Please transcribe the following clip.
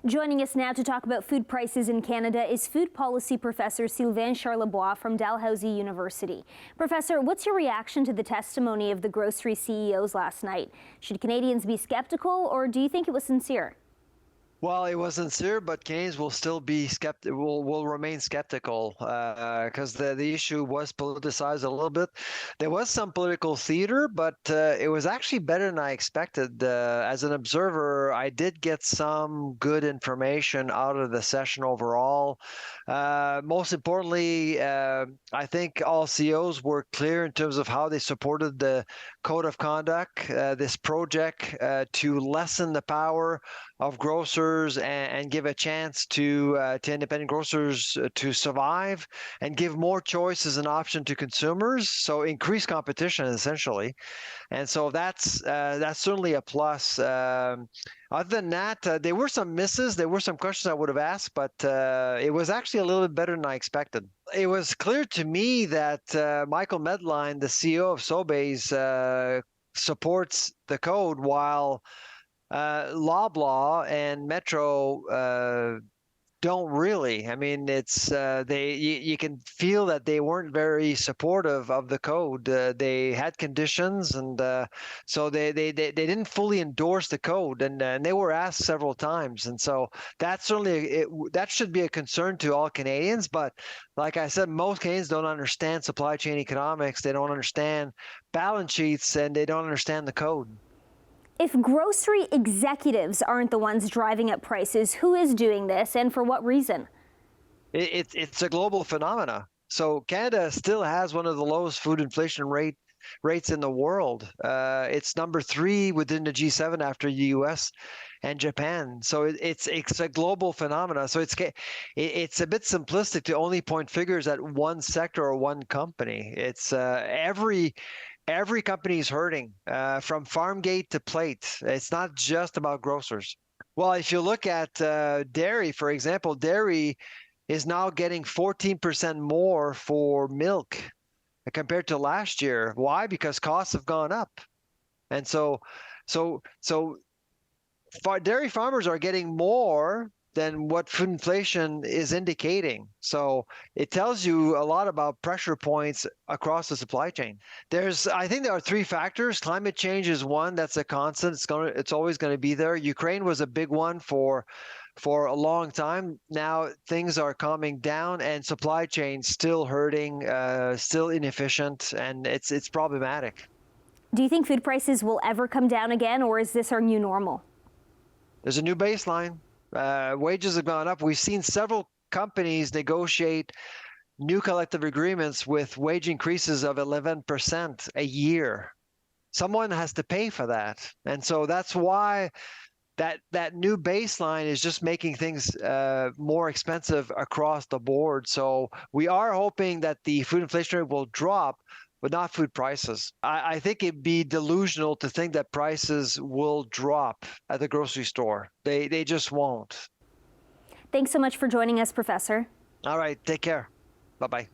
Joining us now to talk about food prices in Canada is food policy professor Sylvain Charlebois from Dalhousie University. Professor, what's your reaction to the testimony of the grocery CEOs last night? Should Canadians be skeptical, or do you think it was sincere? Well, it was sincere, but Canadians will still be skeptical. Will remain skeptical because the issue was politicized a little bit. There was some political theater, but it was actually better than I expected. As an observer, I did get some good information out of the session overall. Most importantly, I think all CEOs were clear in terms of how they supported the code of conduct, this project to lessen the power of grocers and give a chance to independent grocers to survive and give more choice as an option to consumers. So increase competition essentially, and so that's certainly a plus. Other than that, there were some misses. There were some questions I would have asked, but it was actually a little bit better than I expected. It was clear to me that Michael Medline, the CEO of Sobeys, supports the code, while Loblaw and Metro don't really. I mean, it's you can feel that they weren't very supportive of the code. They had conditions, and so they didn't fully endorse the code, and they were asked several times, and so that's certainly that should be a concern to all Canadians. But like I said, most Canadians don't understand supply chain economics. They don't understand balance sheets, and they don't understand the code. If grocery executives aren't the ones driving up prices, who is doing this and for what reason? It's a global phenomena. So Canada still has one of the lowest food inflation rates in the world. It's number 3 within the G7 after the US and Japan. So it's a global phenomena. So it's a bit simplistic to only point figures at one sector or one company. It's every company is hurting, from farm gate to plate. It's not just about grocers. Well, if you look at dairy, for example, dairy is now getting 14% more for milk compared to last year. Why? Because costs have gone up. And so dairy farmers are getting more than what food inflation is indicating. So it tells you a lot about pressure points across the supply chain. I think there are 3 factors. Climate change is one. That's a constant. It's always going to be there. Ukraine was a big one for a long time. Now things are calming down, and supply chain still hurting, still inefficient, and it's problematic. Do you think food prices will ever come down again, or is this our new normal? There's a new baseline. Wages have gone up. We've seen several companies negotiate new collective agreements with wage increases of 11% a year. Someone has to pay for that. And so that's why that new baseline is just making things more expensive across the board. So we are hoping that the food inflation rate will drop, but not food prices. I think it'd be delusional to think that prices will drop at the grocery store. They just won't. Thanks so much for joining us, Professor. All right, take care. Bye-bye.